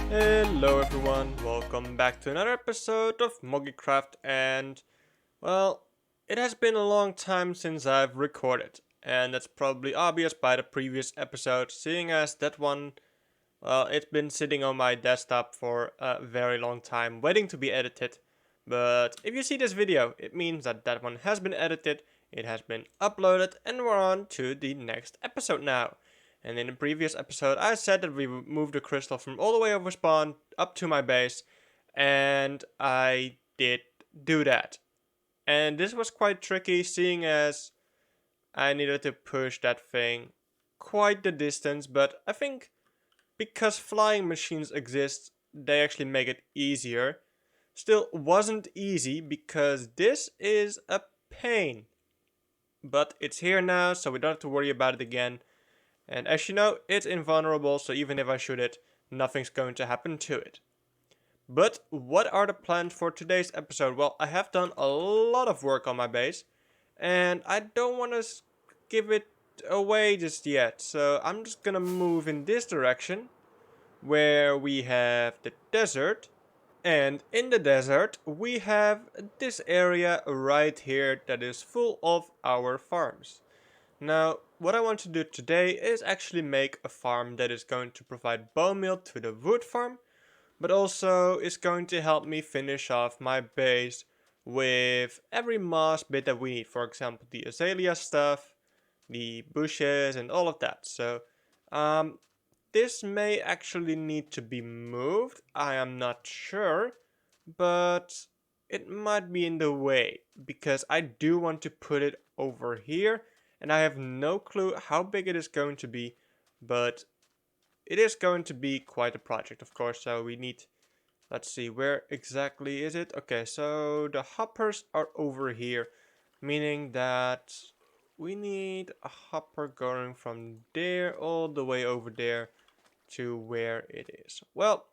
Hello everyone, welcome back to another episode of Moggycraft, and well, it has been a long time since I've recorded, and that's probably obvious by the previous episode, seeing as that one, well, it's been sitting on my desktop for a very long time waiting to be edited. But if you see this video, it means that that one has been edited, it has been uploaded, and we're on to the next episode now. And in the previous episode, I said that we would move the crystal from all the way over spawn up to my base, and I did do that. And this was quite tricky, seeing as I needed to push that thing quite the distance, but I think because flying machines exist, they actually make it easier. Still wasn't easy because this is a pain. But it's here now, so we don't have to worry about it again. And as you know, it's invulnerable, so even if I shoot it, nothing's going to happen to it. But what are the plans for today's episode? Well, I have done a lot of work on my base, and I don't want to give it away just yet. So I'm just gonna move in this direction, where we have the desert. And in the desert, we have this area right here that is full of our farms. Now, what I want to do today is actually make a farm that is going to provide bone meal to the wood farm, but also is going to help me finish off my base with every moss bit that we need. For example, the azalea stuff, the bushes, and all of that. So, um, this may actually need to be moved. I am not sure, but it might be in the way because I do want to put it over here, and I have no clue how big it is going to be, but it is going to be quite a project, of course. So we need, let's see, where exactly is it? Okay, so the hoppers are over here, meaning that we need a hopper going from there all the way over there to where it is. Well,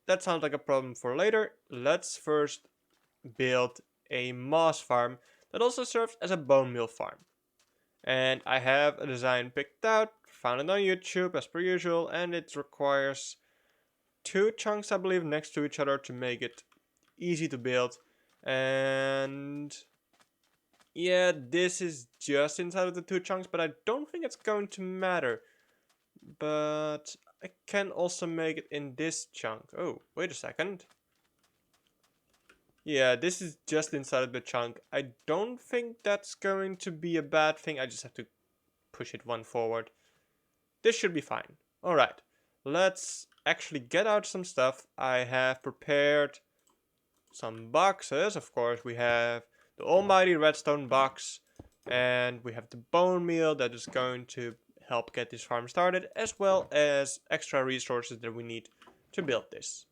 that sounds like a problem for later. Let's first build a moss farm that also serves as a bone meal farm. And I have a design picked out, found it on YouTube as per usual, and it requires two chunks, I believe, next to each other to make it easy to build. And yeah, this is just inside of the two chunks, but I don't think it's going to matter. But I can also make it in this chunk. Oh, wait a second. Yeah, this is just inside of the chunk. I don't think that's going to be a bad thing. I just have to push it one forward. This should be fine. Alright, let's actually get out some stuff. I have prepared some boxes. Of course, we have the almighty redstone box, and we have the bone meal that is going to help get this farm started, as well as extra resources that we need to build this.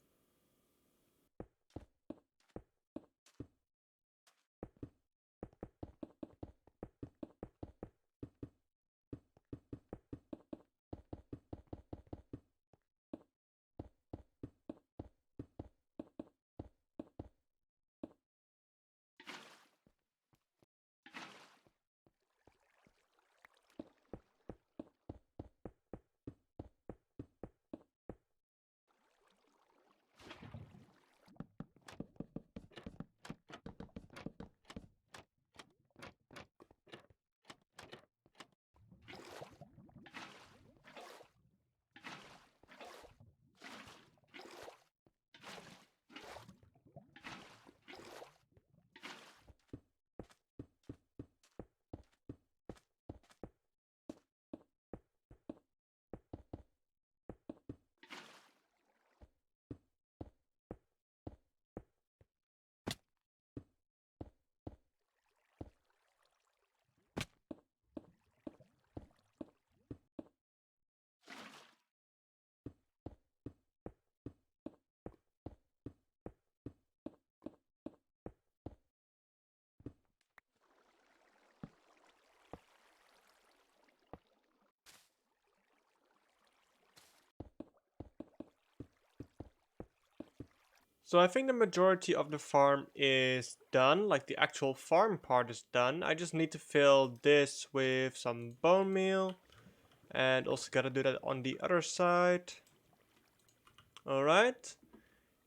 So I think the majority of the farm is done, like the actual farm part is done. I just need to fill this with some bone meal, and also gotta do that on the other side. Alright.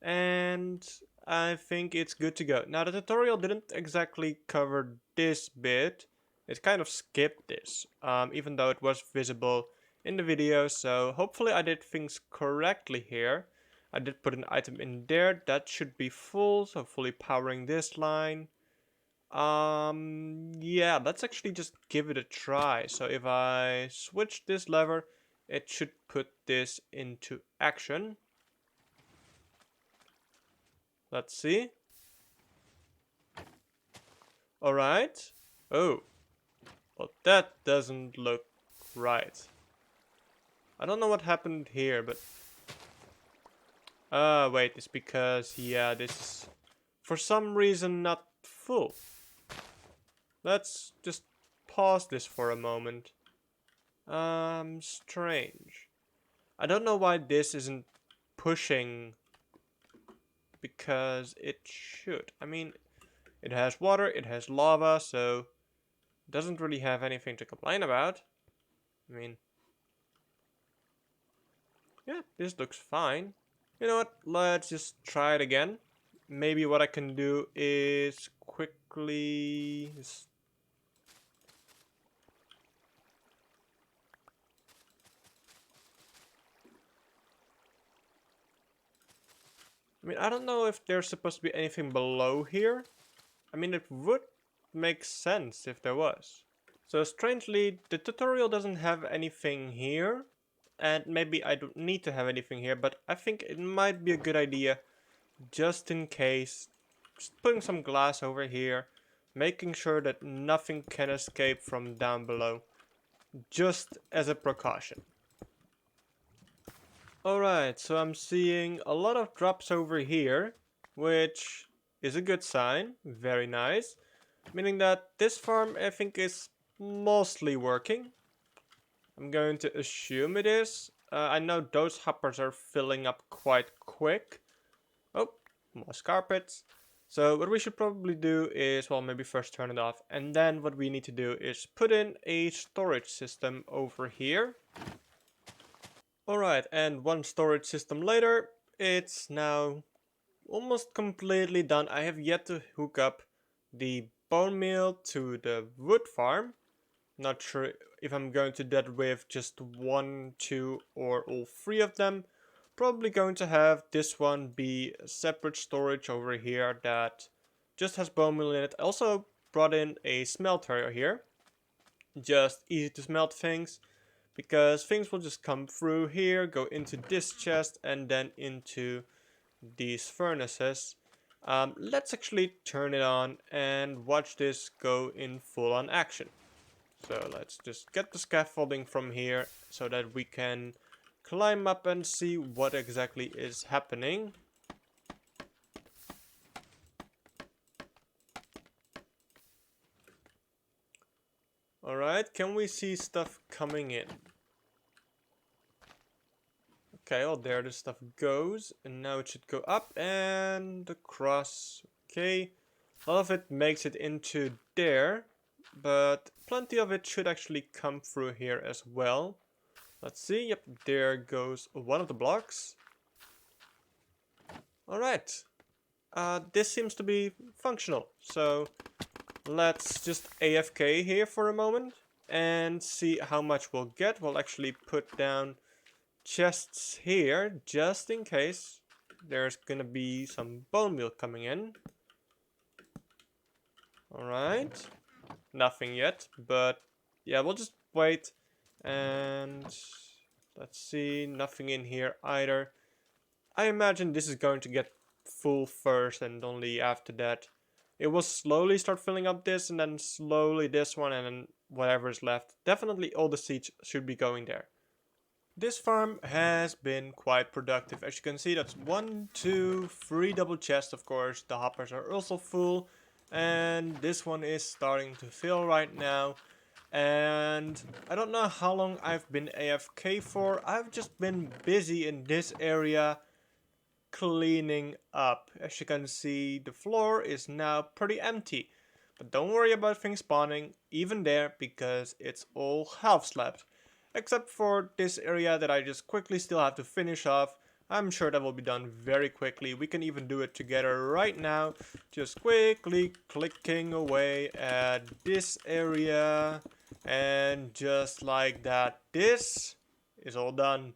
And I think it's good to go. Now the tutorial didn't exactly cover this bit. It kind of skipped this, even though it was visible in the video. So hopefully I did things correctly here. I did put an item in there. That should be full, so fully powering this line. Yeah, let's actually just give it a try. So if I switch this lever, it should put this into action. Let's see. Alright. Oh, well that doesn't look right. I don't know what happened here, but... wait, it's because, yeah, this is for some reason not full. Let's just pause this for a moment. Strange. I don't know why this isn't pushing, because it should. I mean, it has water, it has lava, so it doesn't really have anything to complain about. I mean, yeah, this looks fine. You know what? Let's just try it again. Maybe what I can do is quickly... I mean, I don't know if there's supposed to be anything below here. I mean, it would make sense if there was. So strangely, the tutorial doesn't have anything here. And maybe I don't need to have anything here, but I think it might be a good idea, just in case, just putting some glass over here, making sure that nothing can escape from down below, just as a precaution. Alright, so I'm seeing a lot of drops over here, which is a good sign, very nice, meaning that this farm I think is mostly working. I'm going to assume it is. I know those hoppers are filling up quite quick. Oh, moss carpets. So what we should probably do is, well, maybe first turn it off. And then what we need to do is put in a storage system over here. Alright, and one storage system later, it's now almost completely done. I have yet to hook up the bone meal to the wood farm. Not sure if I'm going to do that with just one, two, or all three of them. Probably going to have this one be a separate storage over here that just has bone meal in it. I also brought in a smelter here. Just easy to smelt things, because things will just come through here, go into this chest, and then into these furnaces. Let's actually turn it on and watch this go in full on action. So let's just get the scaffolding from here so that we can climb up and see what exactly is happening. Alright, can we see stuff coming in? Okay, well there the stuff goes, and now it should go up and across. Okay, a lot of it makes it into there, but plenty of it should actually come through here as well. Let's see, yep, there goes one of the blocks. Alright, this seems to be functional, so let's just AFK here for a moment and see how much we'll get. We'll actually put down chests here just in case there's gonna be some bone meal coming in. Alright, nothing yet, but yeah, we'll just wait. And let's see, nothing in here either. I imagine this is going to get full first, and only after that it will slowly start filling up this, and then slowly this one, and then whatever is left. Definitely all the seeds should be going there. This farm has been quite productive. As you can see, that's 1, 2, 3 double chests, of course. The hoppers are also full. And this one is starting to fill right now. And I don't know how long I've been AFK for. I've just been busy in this area cleaning up. As you can see, the floor is now pretty empty. But don't worry about things spawning even there, because it's all half slabbed. Except for this area that I just quickly still have to finish off I'm sure that will be done very quickly. We can even do it together right now. Just quickly clicking away at this area. And just like that, this is all done.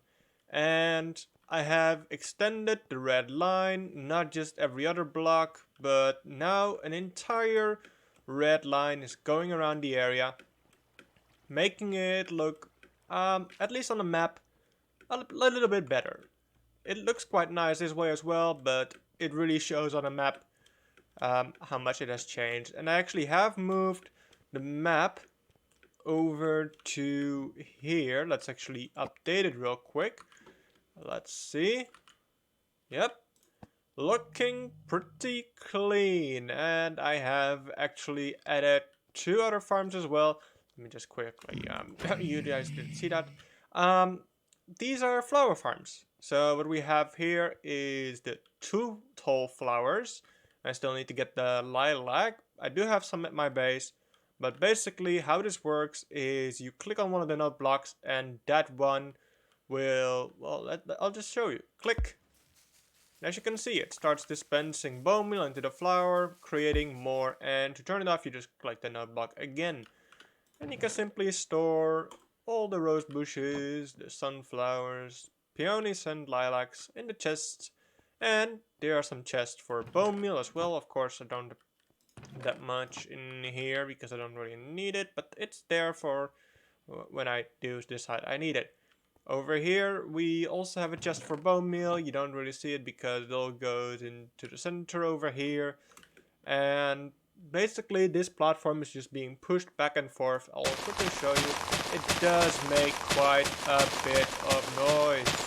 And I have extended the red line, not just every other block, but now an entire red line is going around the area, making it look, at least on the map, a little bit better. It looks quite nice this way as well, but it really shows on a map how much it has changed. And I actually have moved the map over to here. Let's actually update it real quick. Let's see. Yep, looking pretty clean. And I have actually added 2 other farms as well. Let me just quickly, you guys didn't see that. These are flower farms. So what we have here is the 2 tall flowers. I still need to get the lilac. I do have some at my base. But basically how this works is you click on one of the node blocks and that one will, well, I'll just show you. Click. As you can see, it starts dispensing bone meal into the flower, creating more, and to turn it off you just click the node block again. And you can simply store all the rose bushes, the sunflowers, peonies and lilacs in the chests. And there are some chests for bone meal as well. Of course I don't have that much in here because I don't really need it, but it's there for when I do decide I need it. Over here we also have a chest for bone meal. You don't really see it because it all goes into the center over here. And basically this platform is just being pushed back and forth. I'll quickly show you. It does make quite a bit of noise.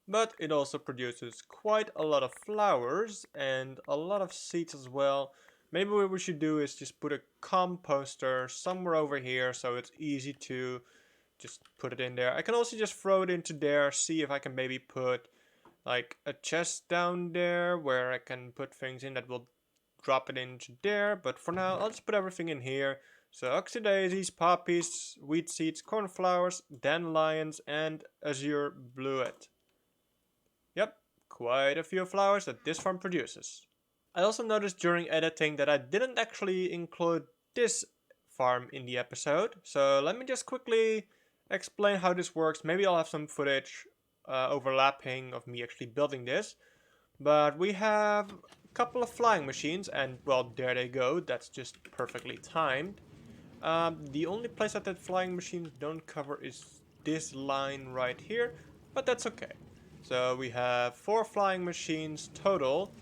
But it also produces quite a lot of flowers and a lot of seeds as well. Maybe what we should do is just put a composter somewhere over here so it's easy to just put it in there. I can also just throw it into there, see if I can maybe put like a chest down there where I can put things in that will drop it into there. But for now, I'll just put everything in here. So oxydaisies, poppies, wheat seeds, cornflowers, dandelions, and azure bluet. Yep, quite a few flowers that this farm produces. I also noticed during editing that I didn't actually include this farm in the episode. So let me just quickly explain how this works. Maybe I'll have some footage overlapping of me actually building this. But we have a couple of flying machines and well, there they go. That's just perfectly timed. The only place that flying machines don't cover is this line right here, but that's okay. So we have 4 flying machines total.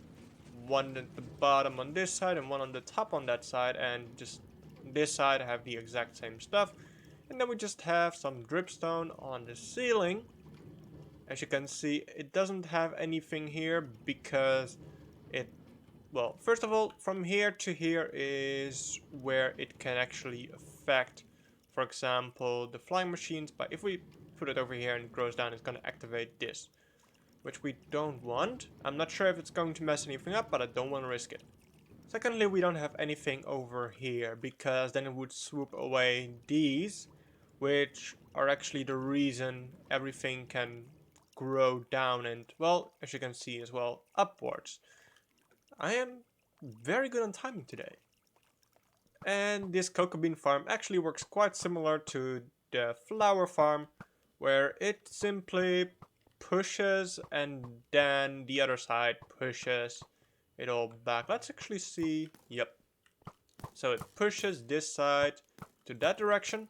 One at the bottom on this side and one on the top on that side, and just this side have the exact same stuff. And then we just have some dripstone on the ceiling. As you can see, it doesn't have anything here because it, well, first of all, from here to here is where it can actually affect, for example, the flying machines. But if we put it over here and it grows down, it's going to activate this, which we don't want. I'm not sure if it's going to mess anything up, but I don't want to risk it. Secondly, we don't have anything over here because then it would swoop away these, which are actually the reason everything can grow down and, well, as you can see as well, upwards. I am very good on timing today. And this cocoa bean farm actually works quite similar to the flower farm, where it simply pushes and then the other side pushes it all back. Let's actually see. Yep. So it pushes this side to that direction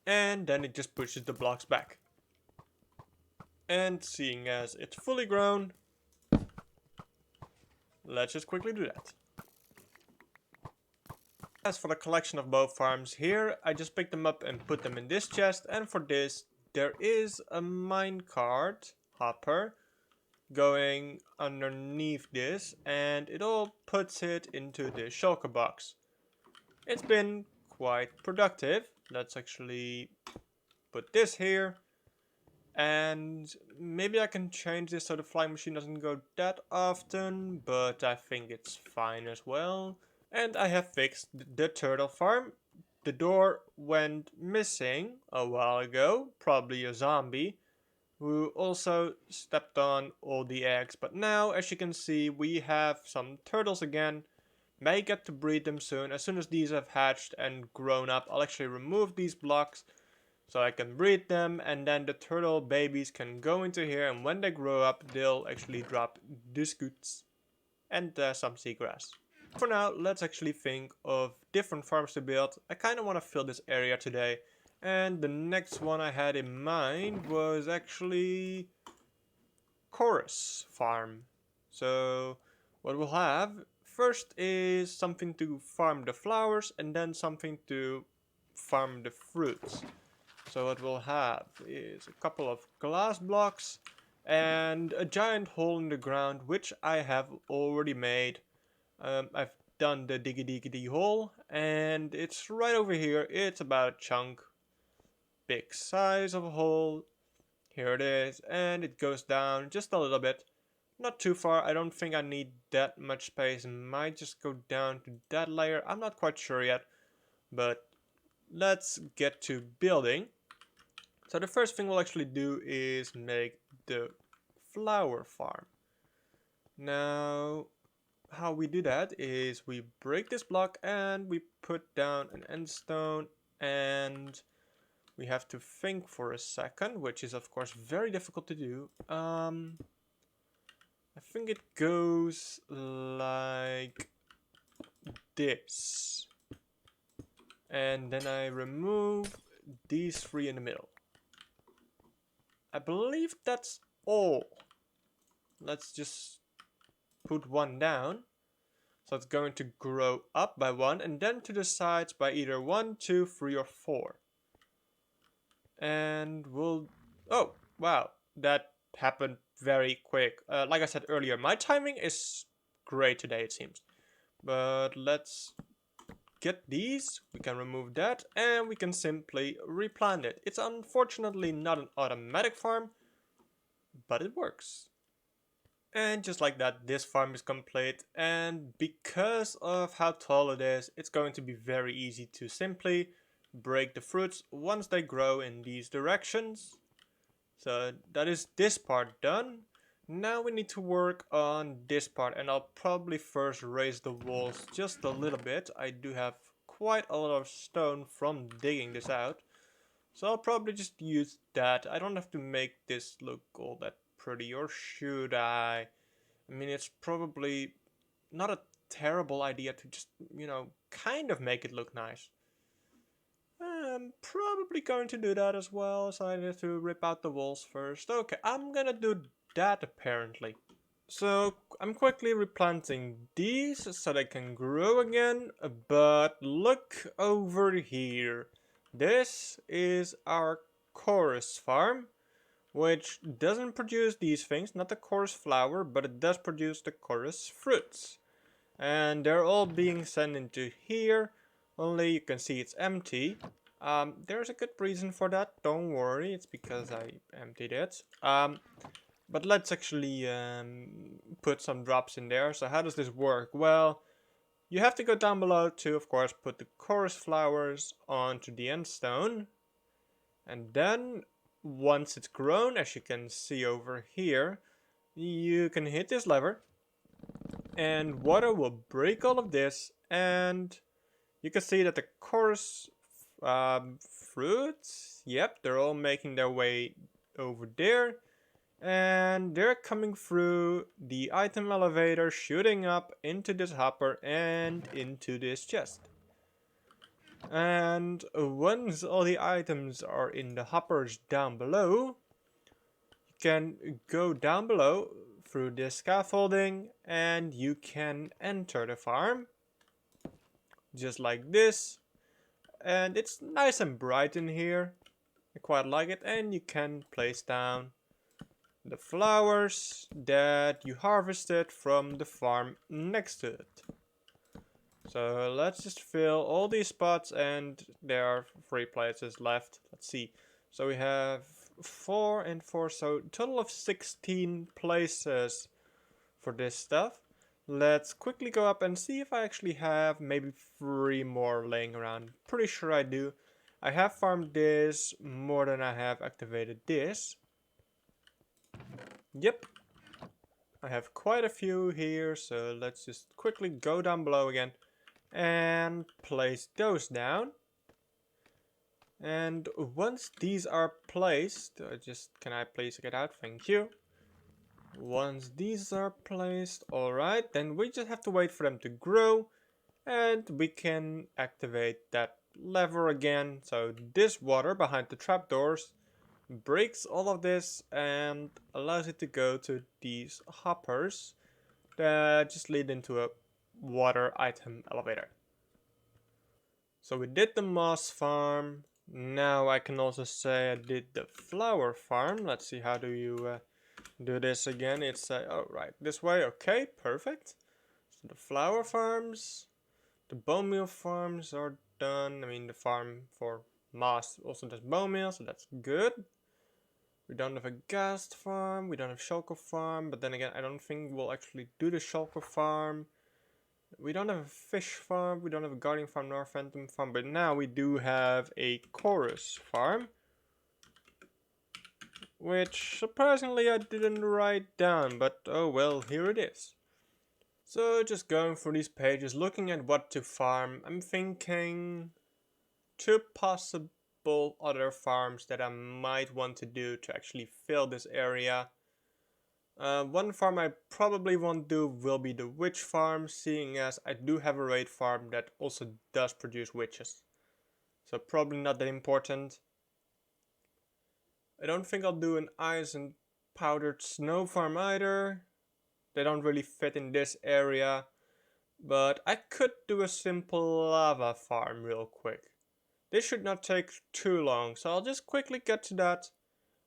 and then it just pushes the blocks back. And seeing as it's fully grown, let's just quickly do that. As for the collection of both farms here, I just picked them up and put them in this chest, and for this there is a minecart hopper going underneath this and it all puts it into the shulker box. It's been quite productive. Let's actually put this here and maybe I can change this so the flying machine doesn't go that often, but I think it's fine as well. And I have fixed the turtle farm. the door went missing a while ago, probably a zombie, who also stepped on all the eggs. But now, as you can see, we have some turtles again. May get to breed them soon. As soon as these have hatched and grown up, I'll actually remove these blocks so I can breed them, and then the turtle babies can go into here, and when they grow up, they'll actually drop biscuits and some seagrass. For now, let's actually think of different farms to build. I kind of want to fill this area today, and the next one I had in mind was actually Chorus Farm. So what we'll have first is something to farm the flowers, and then something to farm the fruits. So what we'll have is a couple of glass blocks and a giant hole in the ground, which I have already made. I've done the diggy diggity hole, and it's right over here. It's about a chunk, big size of a hole. Here it is, and it goes down just a little bit. Not too far. I don't think I need that much space. Might just go down to that layer. I'm not quite sure yet, but let's get to building. So the first thing we'll actually do is make the flower farm. Now, how we do that is we break this block and we put down an end stone, and we have to think for a second, which is of course very difficult to do. I think it goes like this. And then I remove these three in the middle. I believe that's all. Let's just put one down. So it's going to grow up by one, and then to the sides by either 1, 2, 3, or 4. And we'll... Oh, wow. That happened very quick. Like I said earlier, my timing is great today, it seems. But let's get these. We can remove that, and we can simply replant it. It's unfortunately not an automatic farm, but it works. And just like that, this farm is complete, and because of how tall it is, it's going to be very easy to simply break the fruits once they grow in these directions. So that is this part done. Now we need to work on this part, and I'll probably first raise the walls just a little bit. I do have quite a lot of stone from digging this out, so I'll probably just use that. I don't have to make this look all that pretty, or should I? I mean, it's probably not a terrible idea to just, kind of make it look nice. I'm probably going to do that as well, so I need to rip out the walls first. Okay, I'm gonna do that apparently. So I'm quickly replanting these so they can grow again, but look over here. This is our chorus farm, which doesn't produce these things, not the chorus flower, but it does produce the chorus fruits. And they're all being sent into here, only you can see it's empty. There's a good reason for that, don't worry, it's because I emptied it. But let's actually put some drops in there. So how does this work? Well, you have to go down below to, of course, put the chorus flowers onto the end stone. And then, once it's grown, as you can see over here, you can hit this lever. And water will break all of this. And you can see that the chorus fruits, yep, they're all making their way over there. And they're coming through the item elevator, shooting up into this hopper and into this chest. And once all the items are in the hoppers down below, you can go down below through this scaffolding and you can enter the farm. Just like this. And it's nice and bright in here. I quite like it. And you can place down the flowers that you harvested from the farm next to it. So let's just fill all these spots, and there are 3 places left. Let's see. So we have 4 and 4, so a total of 16 places for this stuff. Let's quickly go up and see if I actually have maybe 3 more laying around. Pretty sure I do. I have farmed this more than I have activated this. Yep, I have quite a few here, so let's just quickly go down below again and place those down. And once these are placed, can I please get out? Thank you. Once these are placed, alright, then we just have to wait for them to grow and we can activate that lever again. So this water behind the trapdoors breaks all of this and allows it to go to these hoppers that just lead into a water item elevator. So we did the moss farm. Now I can also say I did the flower farm. Let's see, how do you do this again? It's oh right, this way. Okay, perfect. So the flower farms, the bone meal farms are done. I mean, the farm for moss also does bone meal, so that's good. We don't have a ghast farm, we don't have shulker farm, but then again, I don't think we'll actually do the shulker farm. We don't have a fish farm, we don't have a guardian farm nor a phantom farm, but now we do have a chorus farm, which surprisingly I didn't write down, but oh well, here it is. So just going through these pages, looking at what to farm, I'm thinking 2 possible other farms that I might want to do to actually fill this area. One farm I probably won't do will be the witch farm, seeing as I do have a raid farm that also does produce witches. So probably not that important. I don't think I'll do an ice and powdered snow farm either. They don't really fit in this area. But I could do a simple lava farm real quick. This should not take too long, so I'll just quickly get to that.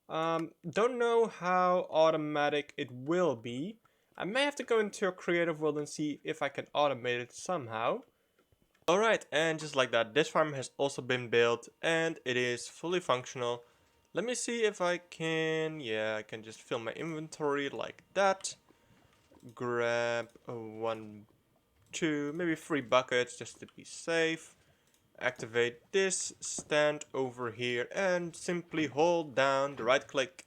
Don't know how automatic it will be. I may have to go into a creative world and see if I can automate it somehow. Alright, and just like that, this farm has also been built and it is fully functional. Let me see if I can, yeah, I can just fill my inventory like that. Grab 1, 2, maybe 3 buckets just to be safe. Activate this stand over here and simply hold down the right click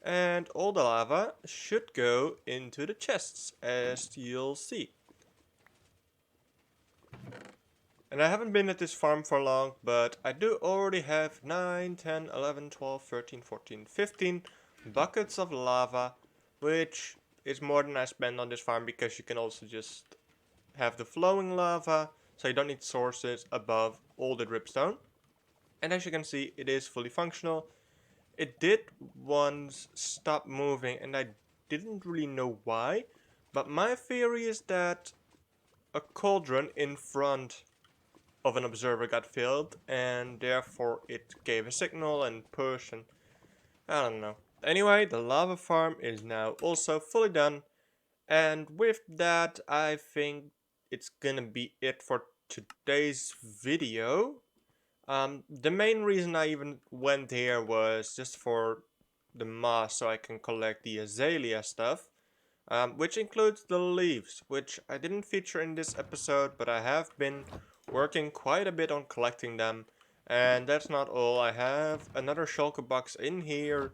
and all the lava should go into the chests, as you'll see. And I haven't been at this farm for long, but I do already have 9, 10, 11, 12, 13, 14, 15 buckets of lava, which is more than I spend on this farm because you can also just have the flowing lava, so you don't need sources above all the dripstone. And as you can see, it is fully functional. It did once stop moving and I didn't really know why, but my theory is that a cauldron in front of an observer got filled and therefore it gave a signal and push, and I don't know. Anyway, the lava farm is now also fully done, and with that I think it's gonna be it for today's video. The main reason I even went here was just for the moss, so I can collect the azalea stuff, which includes the leaves, which I didn't feature in this episode, but I have been working quite a bit on collecting them. And that's not all, I have another shulker box in here,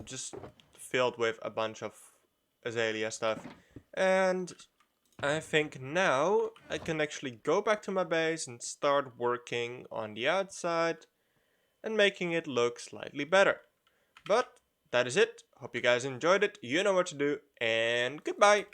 just filled with a bunch of azalea stuff. And I think now I can actually go back to my base and start working on the outside and making it look slightly better. But that is it. Hope you guys enjoyed it. You know what to do, and goodbye.